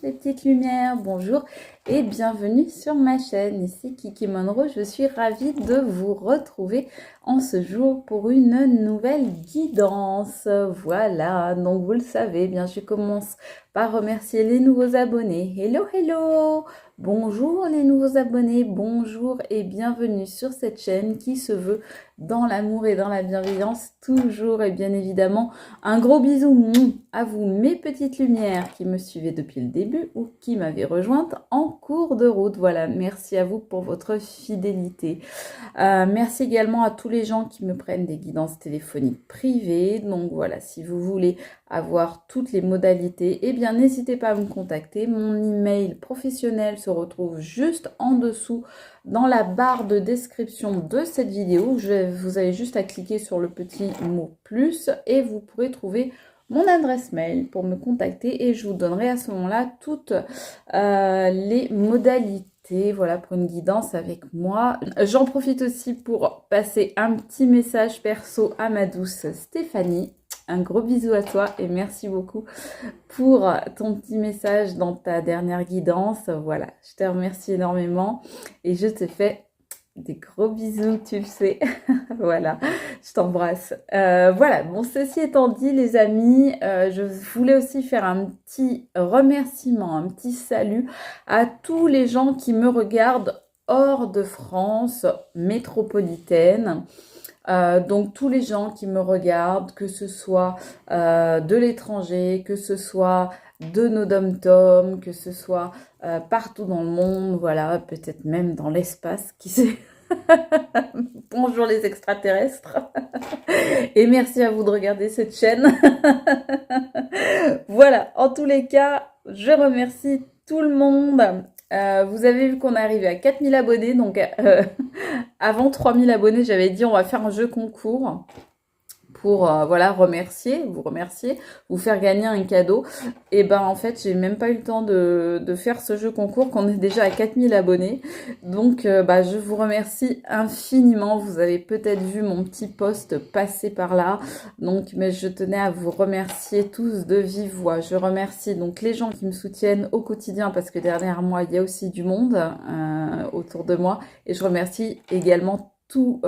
les petites lumières, bonjour et bienvenue sur ma chaîne. Ici Kiki Monroe, je suis ravie de vous retrouver en ce jour pour une nouvelle guidance. Voilà, donc vous le savez, bien je commence par remercier les nouveaux abonnés. Hello, hello! Bonjour les nouveaux abonnés, bonjour et bienvenue sur cette chaîne qui se veut dans l'amour et dans la bienveillance toujours et bien évidemment un gros bisou à vous mes petites lumières qui me suivaient depuis le début ou qui m'avaient rejointe en cours de route. Voilà, merci à vous pour votre fidélité. Merci également à tous les gens qui me prennent des guidances téléphoniques privées. Donc voilà, si vous voulez avoir toutes les modalités, eh bien n'hésitez pas à me contacter. Mon email professionnel se retrouve juste en dessous dans la barre de description de cette vidéo. Vous avez juste à cliquer sur le petit mot plus et vous pourrez trouver mon adresse mail pour me contacter et je vous donnerai à ce moment-là toutes les modalités, voilà, pour une guidance avec moi. J'en profite aussi pour passer un petit message perso à ma douce Stéphanie. Un gros bisou à toi et merci beaucoup pour ton petit message dans ta dernière guidance. Voilà, je te remercie énormément et je te fais des gros bisous, tu le sais. Voilà, je t'embrasse. Voilà, bon, ceci étant dit, les amis, je voulais aussi faire un petit remerciement, un petit salut à tous les gens qui me regardent hors de France métropolitaine. Donc tous les gens qui me regardent, que ce soit de l'étranger, que ce soit de nos dom-toms, que ce soit partout dans le monde, voilà, peut-être même dans l'espace, qui sait. Bonjour les extraterrestres. Et merci à vous de regarder cette chaîne. Voilà, en tous les cas, je remercie tout le monde. Vous avez vu qu'on est arrivé à 4000 abonnés, donc avant 3000 abonnés, j'avais dit on va faire un jeu concours pour voilà remercier, vous faire gagner un cadeau. Et ben en fait, j'ai même pas eu le temps de faire ce jeu concours qu'on est déjà à 4000 abonnés. Donc je vous remercie infiniment. Vous avez peut-être vu mon petit post passer par là. Donc mais je tenais à vous remercier tous de vive voix. Je remercie donc les gens qui me soutiennent au quotidien parce que derrière moi, il y a aussi du monde autour de moi et je remercie également tous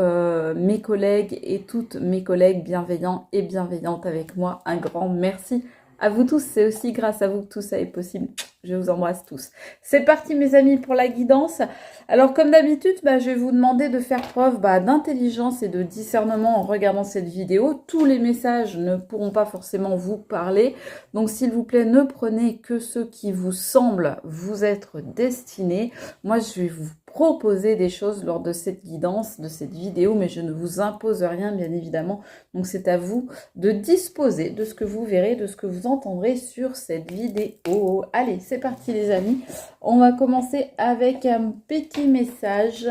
mes collègues et toutes mes collègues bienveillants et bienveillantes avec moi. Un grand merci à vous tous. C'est aussi grâce à vous que tout ça est possible. Je vous embrasse tous. C'est parti mes amis pour la guidance. Alors comme d'habitude, je vais vous demander de faire preuve d'intelligence et de discernement en regardant cette vidéo. Tous les messages ne pourront pas forcément vous parler. Donc s'il vous plaît, ne prenez que ceux qui vous semblent vous être destinés. Moi, je vais vous proposer des choses lors de cette guidance, de cette vidéo, mais je ne vous impose rien, bien évidemment. Donc, c'est à vous de disposer de ce que vous verrez, de ce que vous entendrez sur cette vidéo. Allez, c'est parti les amis. On va commencer avec un petit message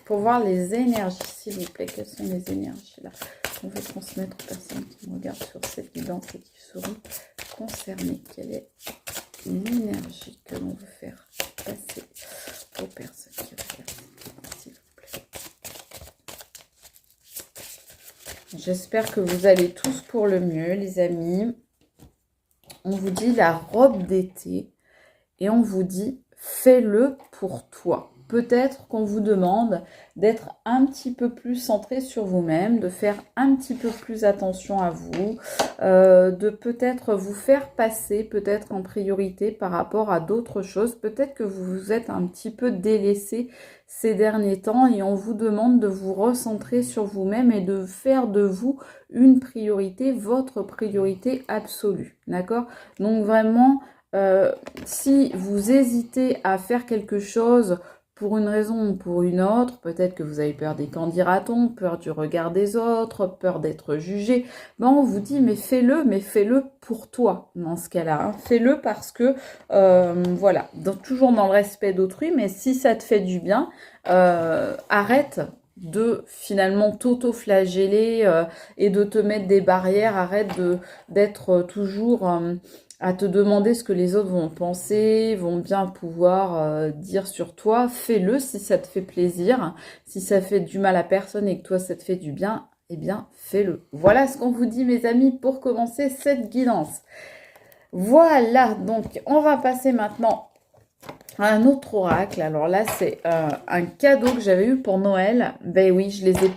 pour voir les énergies, s'il vous plaît. Quelles sont les énergies là qu'on veut transmettre aux personnes qui me regardent sur cette guidance et qui seront concernées? Quelle est l'énergie que l'on veut faire passer aux personnes qui regardent, s'il vous plaît? J'espère que vous allez tous pour le mieux, les amis. On vous dit la robe d'été et on vous dit fais-le pour toi. Peut-être qu'on vous demande d'être un petit peu plus centré sur vous-même, de faire un petit peu plus attention à vous, de peut-être vous faire passer peut-être en priorité par rapport à d'autres choses. Peut-être que vous vous êtes un petit peu délaissé ces derniers temps et on vous demande de vous recentrer sur vous-même et de faire de vous une priorité, votre priorité absolue. D'accord? Donc vraiment, si vous hésitez à faire quelque chose pour une raison ou pour une autre, peut-être que vous avez peur des qu'en dira-t-on, peur du regard des autres, peur d'être jugé, on vous dit mais fais-le pour toi dans ce cas-là. Hein. Fais-le parce que, voilà, toujours dans le respect d'autrui, mais si ça te fait du bien, arrête de finalement t'auto-flageller et de te mettre des barrières, arrête d'être toujours à te demander ce que les autres vont penser, vont bien pouvoir dire sur toi. Fais-le si ça te fait plaisir. Si ça fait du mal à personne et que toi ça te fait du bien, eh bien fais-le. Voilà ce qu'on vous dit mes amis pour commencer cette guidance. Voilà, donc on va passer maintenant à un autre oracle. Alors là, c'est un cadeau que j'avais eu pour Noël. Ben oui, je les ai,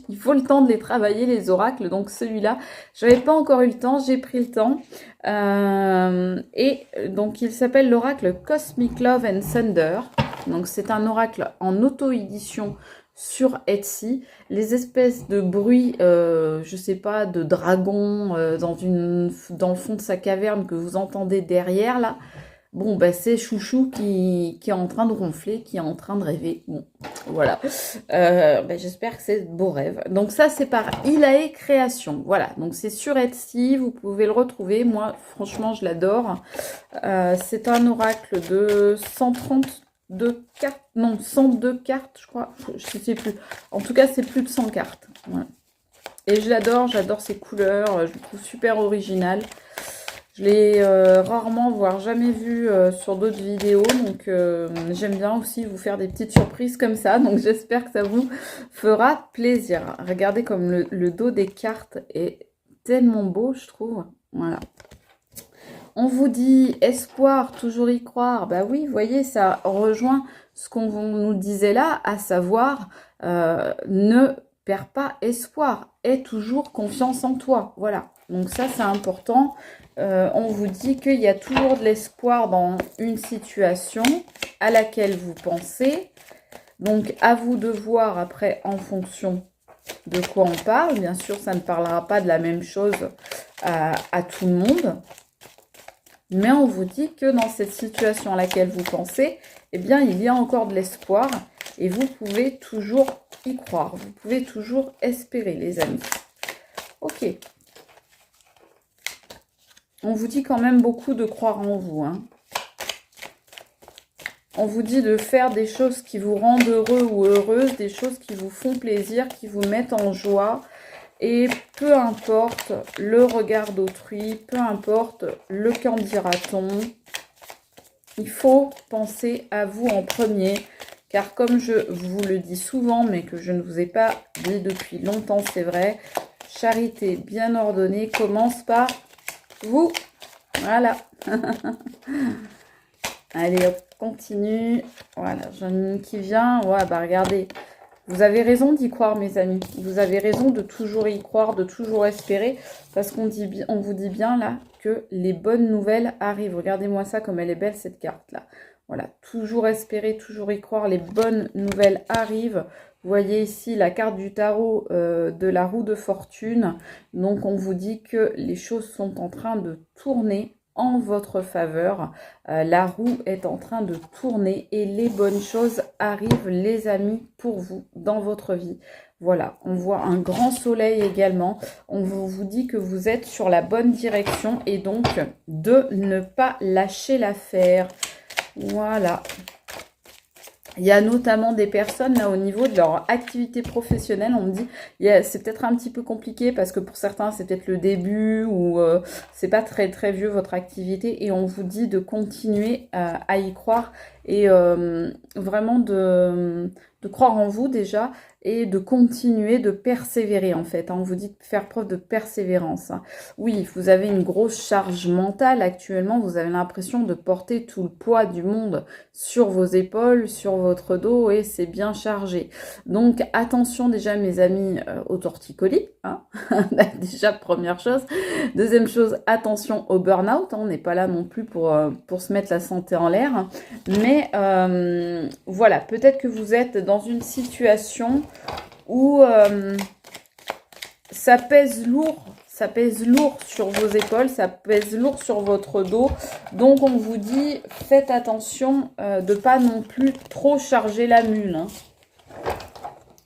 il faut le temps de les travailler, les oracles. Donc celui-là, j'avais pas encore eu le temps, j'ai pris le temps. Et donc il s'appelle l'oracle Cosmic Love and Thunder. Donc c'est un oracle en auto-édition sur Etsy. Les espèces de bruits, je sais pas, de dragon dans le fond de sa caverne que vous entendez derrière là. Bon, bah, c'est Chouchou qui est en train de ronfler, qui est en train de rêver. Bon, voilà. Bah, j'espère que c'est de beaux rêves. Donc ça, c'est par Ilae Création. Voilà, donc c'est sur Etsy, vous pouvez le retrouver. Moi, franchement, je l'adore. C'est un oracle de 132 cartes. Non, 102 cartes, je crois. Je ne sais plus. En tout cas, c'est plus de 100 cartes. Voilà. Et je l'adore, j'adore ses couleurs. Je le trouve super original. Je l'ai rarement, voire jamais vu sur d'autres vidéos, donc j'aime bien aussi vous faire des petites surprises comme ça, donc j'espère que ça vous fera plaisir. Regardez comme le dos des cartes est tellement beau, je trouve. Voilà. On vous dit espoir, toujours y croire. Bah oui, vous voyez, ça rejoint ce qu'on nous disait là, à savoir ne perds pas espoir, aie toujours confiance en toi. Voilà, donc ça c'est important. On vous dit qu'il y a toujours de l'espoir dans une situation à laquelle vous pensez. Donc, à vous de voir après en fonction de quoi on parle. Bien sûr, ça ne parlera pas de la même chose à tout le monde. Mais on vous dit que dans cette situation à laquelle vous pensez, eh bien, il y a encore de l'espoir. Et vous pouvez toujours y croire. Vous pouvez toujours espérer, les amis. Ok. On vous dit quand même beaucoup de croire en vous. Hein. On vous dit de faire des choses qui vous rendent heureux ou heureuse, des choses qui vous font plaisir, qui vous mettent en joie. Et peu importe le regard d'autrui, peu importe le qu'en dira-t-on, il faut penser à vous en premier. Car comme je vous le dis souvent, mais que je ne vous ai pas dit depuis longtemps, c'est vrai, charité bien ordonnée commence par vous. Voilà. Allez, hop, continue. Voilà, j'en ai une qui vient. Ouais, bah regardez. Vous avez raison d'y croire, mes amis. Vous avez raison de toujours y croire, de toujours espérer. Parce qu'on vous dit bien là que les bonnes nouvelles arrivent. Regardez-moi ça comme elle est belle, cette carte-là. Voilà, toujours espérer, toujours y croire. Les bonnes nouvelles arrivent. Vous voyez ici la carte du tarot de la roue de fortune. Donc, on vous dit que les choses sont en train de tourner en votre faveur. La roue est en train de tourner et les bonnes choses arrivent, les amis, pour vous dans votre vie. Voilà, on voit un grand soleil également. On vous dit que vous êtes sur la bonne direction et donc de ne pas lâcher l'affaire. Voilà. Il y a notamment des personnes là au niveau de leur activité professionnelle, on me dit, c'est peut-être un petit peu compliqué parce que pour certains c'est peut-être le début ou c'est pas très très vieux votre activité et on vous dit de continuer à y croire et vraiment de croire en vous déjà et de continuer de persévérer en fait. Hein. On vous dit de faire preuve de persévérance. Hein. Oui, vous avez une grosse charge mentale actuellement, vous avez l'impression de porter tout le poids du monde sur vos épaules, sur votre dos et c'est bien chargé. Donc attention déjà mes amis au torticolis, hein. Déjà première chose. Deuxième chose, attention au burn-out, hein. On n'est pas là non plus pour se mettre la santé en l'air. Mais voilà, peut-être que vous êtes dans une situation où ça pèse lourd. Ça pèse lourd sur vos épaules, ça pèse lourd sur votre dos. Donc, on vous dit, faites attention de ne pas non plus trop charger la mule.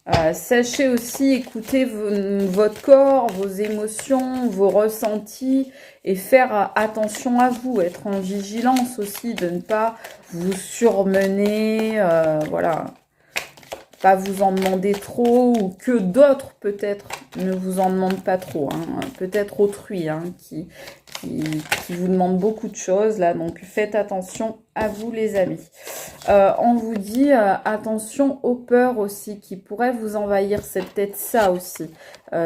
Hein. Sachez aussi écouter votre corps, vos émotions, vos ressentis et faire attention à vous. Être en vigilance aussi, de ne pas vous surmener, voilà. Pas vous en demander trop ou que d'autres peut-être ne vous en demandent pas trop. Hein. Peut-être autrui hein, qui vous demande beaucoup de choses là. Donc faites attention à vous les amis. On vous dit attention aux peurs aussi qui pourraient vous envahir. C'est peut-être ça aussi,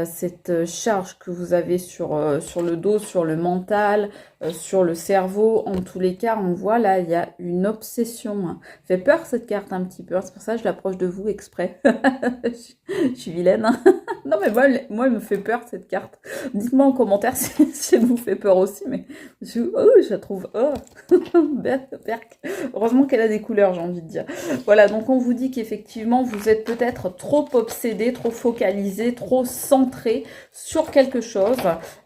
cette charge que vous avez sur le dos, sur le mental, sur le cerveau. En tous les cas, on voit là, il y a une obsession. Fait peur cette carte un petit peu, hein. C'est pour ça que je l'approche de vous exprès. Je suis vilaine, hein. Non mais moi, elle me fait peur cette carte. Dites-moi en commentaire si elle vous fait peur aussi, mais je la trouve... Oh. Heureusement qu'elle a des couleurs, j'ai envie de dire. Voilà, donc on vous dit qu'effectivement, vous êtes peut-être trop obsédé, trop focalisé, trop centré sur quelque chose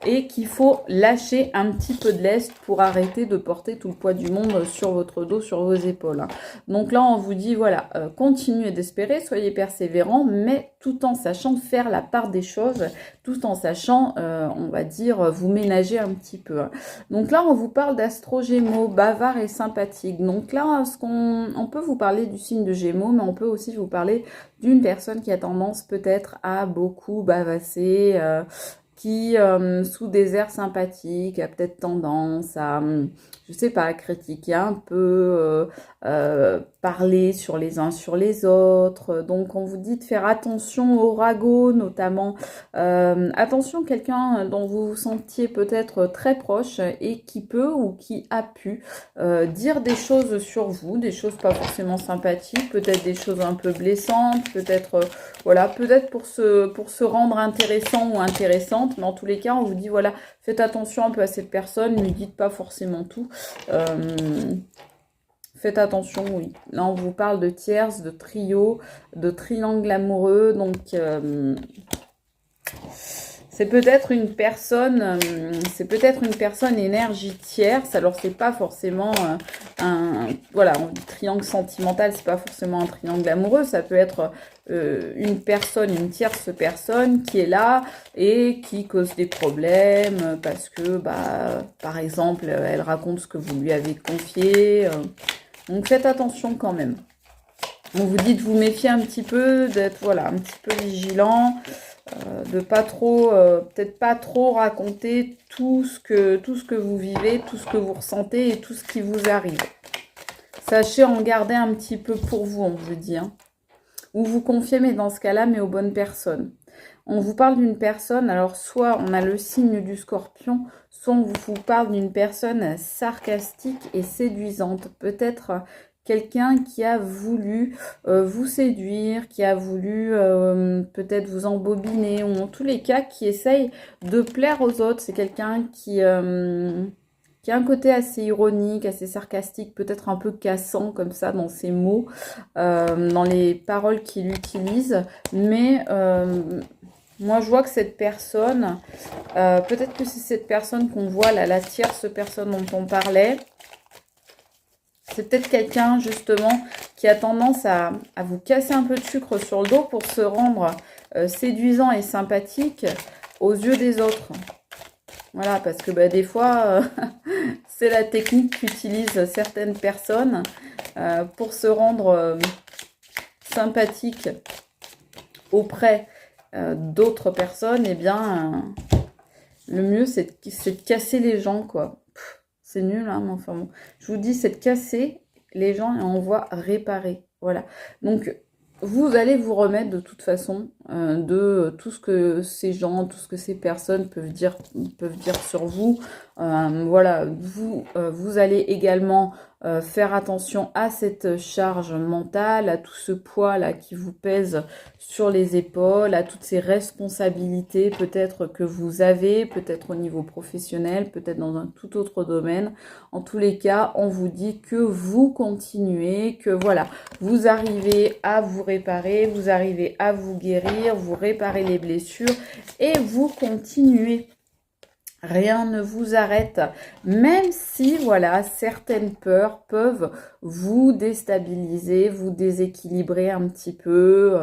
et qu'il faut lâcher un petit peu de lest pour arrêter de porter tout le poids du monde sur votre dos, sur vos épaules. Donc là, on vous dit, voilà, continuez d'espérer, soyez persévérants, mais tout en sachant faire la part des choses, tout en sachant, on va dire, vous ménager un petit peu. Donc là, on vous parle d'Astro Gémeaux, bavard et sympathique. Donc là, on peut vous parler du signe de Gémeaux, mais on peut aussi vous parler d'une personne qui a tendance peut-être à beaucoup bavasser, qui, sous des airs sympathiques, a peut-être tendance à, je sais pas, critiquer un peu, parler sur les uns sur les autres. Donc, on vous dit de faire attention aux ragots, notamment. Attention, quelqu'un dont vous vous sentiez peut-être très proche et qui peut ou qui a pu dire des choses sur vous, des choses pas forcément sympathiques, peut-être des choses un peu blessantes, peut-être, voilà, peut-être pour se rendre intéressant ou intéressante. Mais en tous les cas, on vous dit, voilà, faites attention un peu à cette personne, ne lui dites pas forcément tout. Faites attention, oui. Là, on vous parle de tierces, de trio, de triangle amoureux. Donc, c'est peut-être une personne, énergie tierce. Alors, c'est pas forcément voilà, on dit triangle sentimental, c'est pas forcément un triangle amoureux. Ça peut être une tierce personne qui est là et qui cause des problèmes parce que, par exemple, elle raconte ce que vous lui avez confié. Donc, faites attention quand même. On vous dit de vous méfier un petit peu, d'être, voilà, un petit peu vigilant. De pas trop, peut-être pas trop raconter tout ce que vous vivez, tout ce que vous ressentez et tout ce qui vous arrive. Sachez en garder un petit peu pour vous, on vous dit. Hein. Ou vous confiez, mais dans ce cas-là, mais aux bonnes personnes. On vous parle d'une personne, alors soit on a le signe du scorpion, soit on vous parle d'une personne sarcastique et séduisante. Peut-être quelqu'un qui a voulu vous séduire, qui a voulu peut-être vous embobiner, ou en tous les cas qui essaye de plaire aux autres. C'est quelqu'un qui a un côté assez ironique, assez sarcastique, peut-être un peu cassant comme ça dans ses mots, dans les paroles qu'il utilise. Mais moi, je vois que cette personne, peut-être que c'est cette personne qu'on voit là, la tierce personne dont on parlait. C'est peut-être quelqu'un, justement, qui a tendance à vous casser un peu de sucre sur le dos pour se rendre séduisant et sympathique aux yeux des autres. Voilà, parce que des fois, c'est la technique qu'utilisent certaines personnes pour se rendre sympathique auprès d'autres personnes. Eh bien, le mieux, c'est de casser les gens, quoi. C'est nul, hein, mais enfin bon. Je vous dis, c'est de casser les gens et on va réparer. Voilà. Donc, vous allez vous remettre de toute façon de tout ce que ces gens, tout ce que ces personnes peuvent dire sur vous. Voilà, vous allez également faire attention à cette charge mentale, à tout ce poids-là qui vous pèse sur les épaules, à toutes ces responsabilités peut-être que vous avez, peut-être au niveau professionnel, peut-être dans un tout autre domaine. En tous les cas, on vous dit que vous continuez, que voilà, vous arrivez à vous réparer, vous arrivez à vous guérir, vous réparez les blessures et vous continuez. Rien ne vous arrête, même si, voilà, certaines peurs peuvent vous déstabiliser, vous déséquilibrer un petit peu,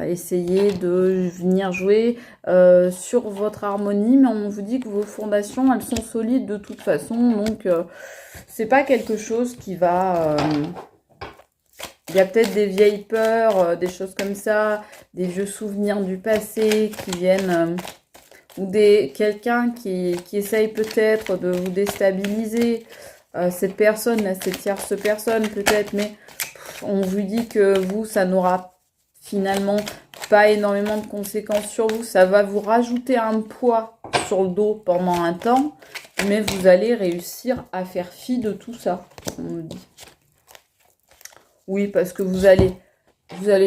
essayer de venir jouer sur votre harmonie, mais on vous dit que vos fondations, elles sont solides de toute façon, donc c'est pas quelque chose qui va... il y a peut-être des vieilles peurs, des choses comme ça, des vieux souvenirs du passé qui viennent... ou quelqu'un qui essaye peut-être de vous déstabiliser. cette personne, là, cette tierce personne peut-être, mais on vous dit que vous, ça n'aura finalement pas énormément de conséquences sur vous. Ça va vous rajouter un poids sur le dos pendant un temps, mais vous allez réussir à faire fi de tout ça, on nous dit. Oui, parce que vous allez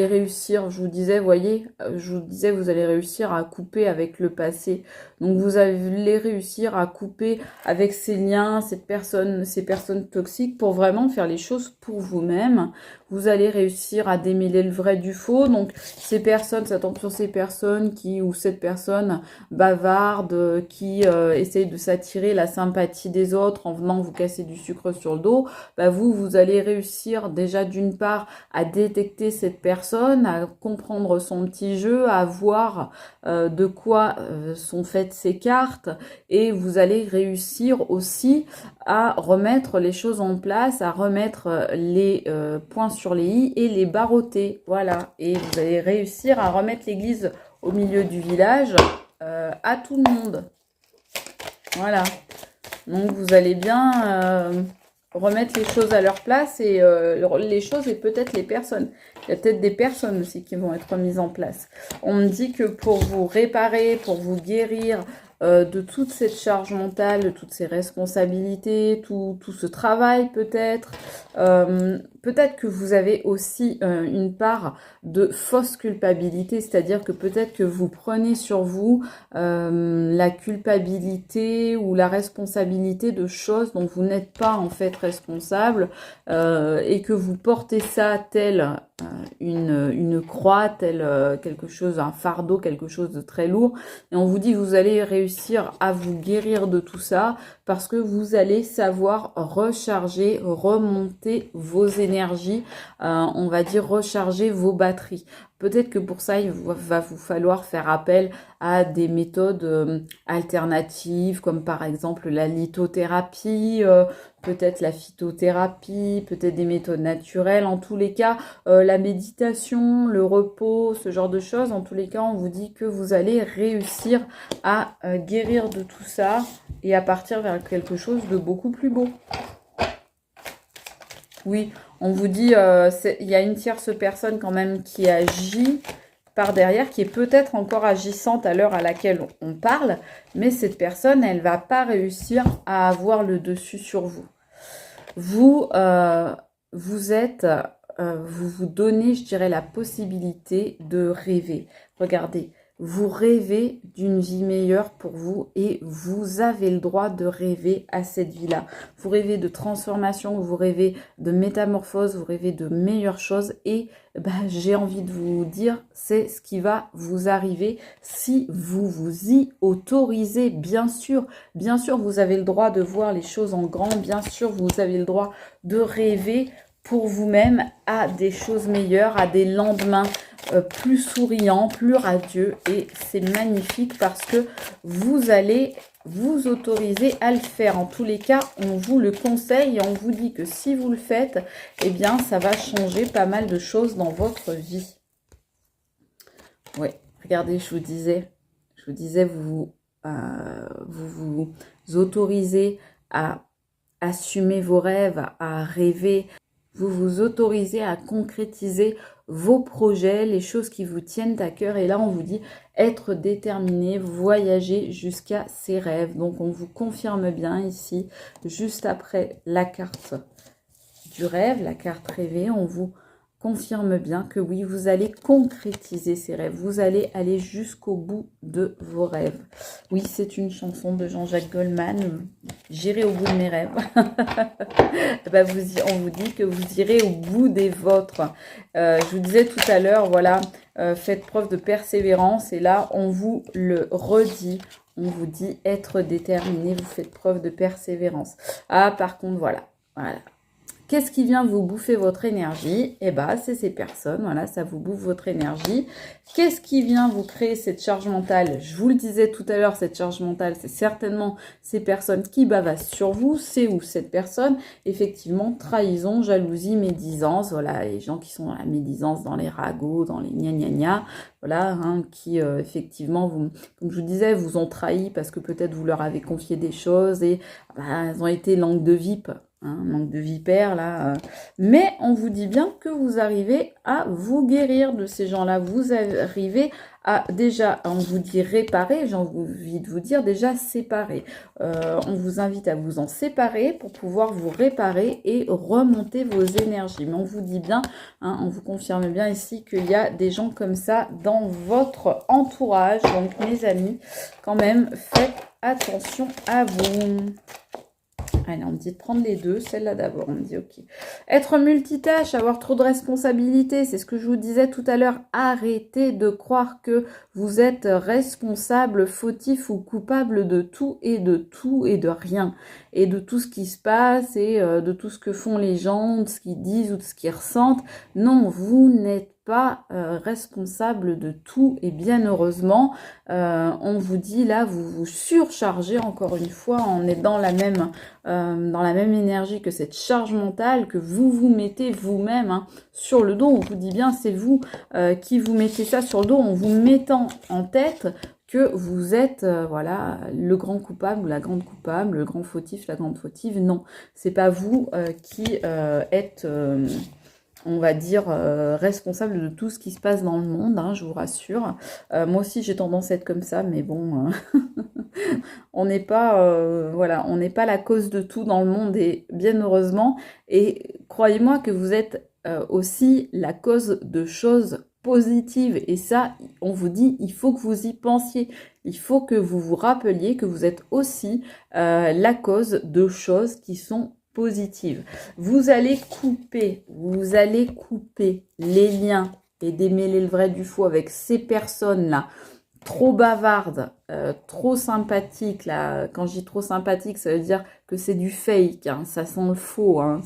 réussir, je vous disais, voyez, je vous disais, vous allez réussir à couper avec le passé. Donc, vous allez réussir à couper avec ces liens, ces personnes toxiques pour vraiment faire les choses pour vous-même. Vous allez réussir à démêler le vrai du faux. Donc, ces personnes, ça tombe sur ces personnes ou cette personne bavarde, qui essaye de s'attirer la sympathie des autres en venant vous casser du sucre sur le dos. Bah, vous allez réussir déjà d'une part à détecter cette personne, à comprendre son petit jeu, à voir de quoi sont faites ses cartes, et vous allez réussir aussi à remettre les choses en place, à remettre les points sur les i et les barreauter, voilà, et vous allez réussir à remettre l'église au milieu du village à tout le monde, voilà. Donc vous allez bien remettre les choses à leur place, et les choses et peut-être les personnes. Il y a peut-être des personnes aussi qui vont être mises en place. On me dit que pour vous réparer, pour vous guérir de toute cette charge mentale, de toutes ces responsabilités, tout ce travail peut-être, peut-être que vous avez aussi une part de fausse culpabilité, c'est-à-dire que peut-être que vous prenez sur vous la culpabilité ou la responsabilité de choses dont vous n'êtes pas en fait responsable, et que vous portez ça tel une croix, tel quelque chose, un fardeau, quelque chose de très lourd, et on vous dit que vous allez réussir à vous guérir de tout ça parce que vous allez savoir recharger, remonter vos énergies, on va dire recharger vos batteries. Peut-être que pour ça, il va vous falloir faire appel à des méthodes alternatives, comme par exemple la lithothérapie, peut-être la phytothérapie, peut-être des méthodes naturelles. En tous les cas, la méditation, le repos, ce genre de choses. En tous les cas, on vous dit que vous allez réussir à guérir de tout ça et à partir vers quelque chose de beaucoup plus beau. Oui, on vous dit, il y a une tierce personne quand même qui agit par derrière, qui est peut-être encore agissante à l'heure à laquelle on parle, mais cette personne, elle va pas réussir à avoir le dessus sur vous. Vous vous donnez, je dirais, la possibilité de rêver. Regardez, vous rêvez d'une vie meilleure pour vous et vous avez le droit de rêver à cette vie-là. Vous rêvez de transformation, vous rêvez de métamorphose, vous rêvez de meilleures choses, et j'ai envie de vous dire, c'est ce qui va vous arriver si vous vous y autorisez. Bien sûr, vous avez le droit de voir les choses en grand, bien sûr, vous avez le droit de rêver pour vous-même à des choses meilleures, à des lendemains plus souriants, plus radieux, et c'est magnifique parce que vous allez vous autoriser à le faire. En tous les cas, on vous le conseille et on vous dit que si vous le faites, eh bien, ça va changer pas mal de choses dans votre vie. Oui, regardez, je vous disais, vous vous autorisez à assumer vos rêves, à rêver. Vous vous autorisez à concrétiser vos projets, les choses qui vous tiennent à cœur. Et là, on vous dit être déterminé, voyager jusqu'à ses rêves. Donc, on vous confirme bien ici, juste après la carte du rêve, la carte rêvée, on vous confirme bien que oui, vous allez concrétiser ces rêves. Vous allez aller jusqu'au bout de vos rêves. Oui, c'est une chanson de Jean-Jacques Goldman. J'irai au bout de mes rêves. On vous dit que vous irez au bout des vôtres. Je vous disais tout à l'heure, voilà, faites preuve de persévérance. Et là, on vous le redit. On vous dit être déterminé. Vous faites preuve de persévérance. Ah, par contre, voilà. Qu'est-ce qui vient vous bouffer votre énergie? Eh bien, c'est ces personnes, voilà, ça vous bouffe votre énergie. Qu'est-ce qui vient vous créer cette charge mentale? Je vous le disais tout à l'heure, cette charge mentale, c'est certainement ces personnes qui bavassent sur vous. C'est où cette personne? Effectivement, trahison, jalousie, médisance, voilà, les gens qui sont dans la médisance, dans les ragots, dans les gna, voilà, hein, qui effectivement, comme je vous disais, vous ont trahi parce que peut-être vous leur avez confié des choses et elles ont été langue de vip. hein, manque de vipères là. Mais on vous dit bien que vous arrivez à vous guérir de ces gens-là. Vous arrivez à déjà, on vous dit réparer, j'ai envie de vous dire déjà séparer. On vous invite à vous en séparer pour pouvoir vous réparer et remonter vos énergies. Mais on vous dit bien, hein, on vous confirme bien ici qu'il y a des gens comme ça dans votre entourage. Donc mes amis, quand même, faites attention à vous. Allez, on me dit de prendre les deux, celle-là d'abord, on me dit ok. Être multitâche, avoir trop de responsabilités, c'est ce que je vous disais tout à l'heure. Arrêtez de croire que vous êtes responsable, fautif ou coupable de tout et de rien. Et de tout ce qui se passe et de tout ce que font les gens, de ce qu'ils disent ou de ce qu'ils ressentent. Non, vous n'êtes pas responsable de tout et bien heureusement, on vous dit là, vous vous surchargez encore une fois, on est dans la même énergie que cette charge mentale que vous vous mettez vous-même hein, sur le dos. On vous dit bien, c'est vous qui vous mettez ça sur le dos en vous mettant en tête que vous êtes voilà le grand coupable ou la grande coupable, le grand fautif, la grande fautive. Non, c'est pas vous qui êtes on va dire, responsable de tout ce qui se passe dans le monde, hein, je vous rassure. Moi aussi, j'ai tendance à être comme ça, mais bon, on n'est pas, voilà, on n'est pas la cause de tout dans le monde, et bien heureusement. Et croyez-moi que vous êtes aussi la cause de choses positives. Et ça, on vous dit, il faut que vous y pensiez. Il faut que vous vous rappeliez que vous êtes aussi la cause de choses qui sont positive. Vous allez couper les liens et démêler le vrai du faux avec ces personnes-là, trop bavardes, trop sympathiques. Là, quand je dis trop sympathique, ça veut dire que c'est du fake, hein, ça sent le faux, hein,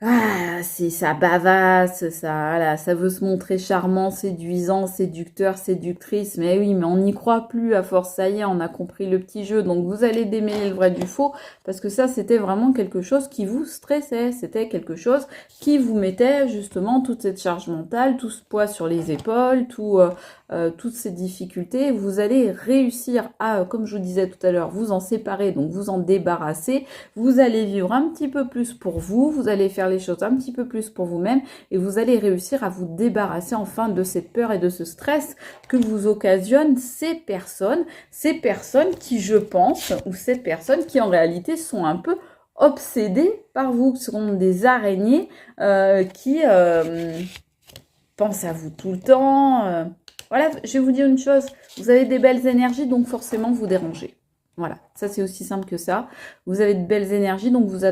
ça bavasse, ça veut se montrer charmant, séduisant, séducteur, séductrice. Mais oui, mais on n'y croit plus à force, ça y est, on a compris le petit jeu. Donc vous allez démêler le vrai du faux, parce que ça, c'était vraiment quelque chose qui vous stressait. C'était quelque chose qui vous mettait justement toute cette charge mentale, tout ce poids sur les épaules, toutes ces difficultés. Vous allez réussir à, comme je vous disais tout à l'heure, vous en séparer, donc vous en débarrasser. Vous allez vivre un petit peu plus pour vous, vous allez faire les choses un petit peu plus pour vous-même et vous allez réussir à vous débarrasser enfin de cette peur et de ce stress que vous occasionnent ces personnes qui, je pense, ou ces personnes qui en réalité sont un peu obsédées par vous, ce sont des araignées qui pensent à vous tout le temps. Voilà, je vais vous dire une chose, vous avez des belles énergies, donc forcément vous dérangez. Voilà, ça c'est aussi simple que ça. Vous avez de belles énergies, donc vous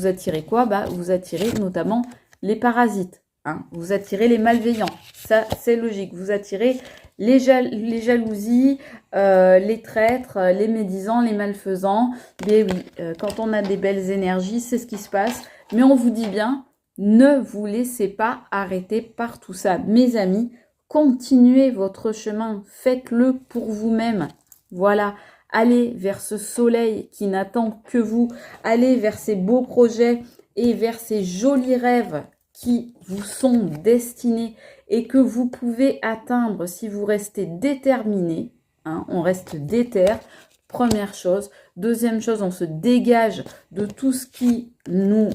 attirez quoi? Bah, vous attirez notamment les parasites. Hein. Vous attirez les malveillants. Ça, c'est logique. Vous attirez les jalousies, les traîtres, les médisants, les malfaisants. Mais oui, quand on a des belles énergies, c'est ce qui se passe. Mais on vous dit bien, ne vous laissez pas arrêter par tout ça. Mes amis, continuez votre chemin. Faites-le pour vous-même. Voilà. Allez vers ce soleil qui n'attend que vous. Allez vers ces beaux projets et vers ces jolis rêves qui vous sont destinés et que vous pouvez atteindre si vous restez déterminé. Hein, on reste déter. Première chose. Deuxième chose, on se dégage de tout ce qui nous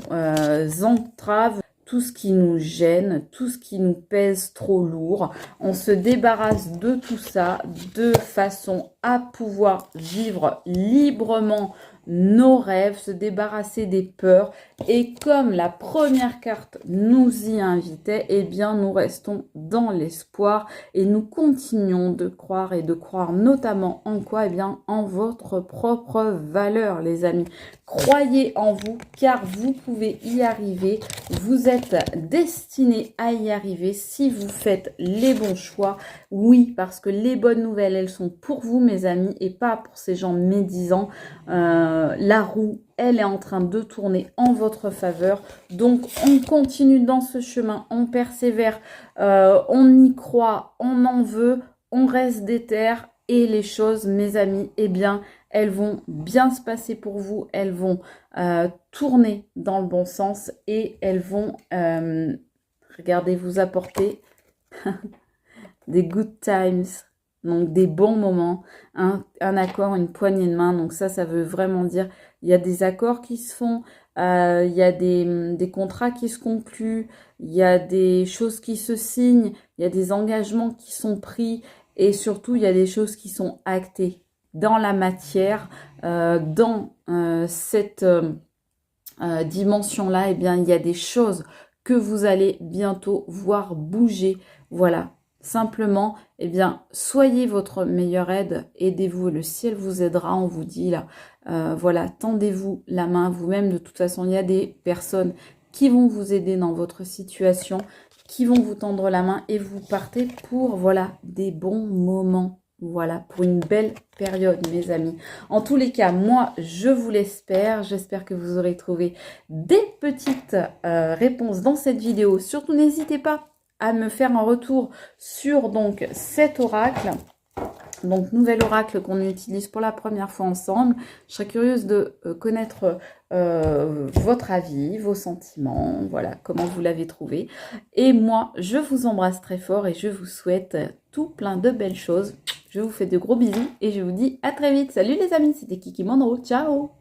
entrave, tout ce qui nous gêne, tout ce qui nous pèse trop lourd. On se débarrasse de tout ça de façon à pouvoir vivre librement nos rêves, se débarrasser des peurs. Et comme la première carte nous y invitait, eh bien nous restons dans l'espoir et nous continuons de croire et de croire notamment en quoi? Eh bien en votre propre valeur, les amis. Croyez en vous car vous pouvez y arriver. Vous êtes destinés à y arriver si vous faites les bons choix. Oui, parce que les bonnes nouvelles, elles sont pour vous, mes amis, et pas pour ces gens médisants. La roue, elle est en train de tourner en votre faveur. Donc, on continue dans ce chemin, on persévère, on y croit, on en veut, on reste déter. Et les choses, mes amis, eh bien, elles vont bien se passer pour vous. Elles vont tourner dans le bon sens et elles vont, regardez, vous apporter des good times. Donc des bons moments, un accord, une poignée de main. Donc ça veut vraiment dire, il y a des accords qui se font, il y a des contrats qui se concluent, il y a des choses qui se signent, il y a des engagements qui sont pris et surtout il y a des choses qui sont actées dans la matière, dans cette dimension-là. Eh bien, il y a des choses que vous allez bientôt voir bouger. Voilà. Simplement, eh bien, soyez votre meilleure aide, aidez-vous, le ciel vous aidera, on vous dit là. Voilà, tendez-vous la main vous-même. De toute façon, il y a des personnes qui vont vous aider dans votre situation, qui vont vous tendre la main et vous partez pour, voilà, des bons moments. Voilà, pour une belle période, mes amis. En tous les cas, moi, je vous l'espère. J'espère que vous aurez trouvé des petites réponses dans cette vidéo. Surtout, n'hésitez pas à me faire un retour sur donc cet oracle. Donc, nouvel oracle qu'on utilise pour la première fois ensemble. Je serais curieuse de connaître votre avis, vos sentiments, voilà, comment vous l'avez trouvé. Et moi, je vous embrasse très fort et je vous souhaite tout plein de belles choses. Je vous fais de gros bisous et je vous dis à très vite. Salut les amis, c'était Kiki Monroe. Ciao!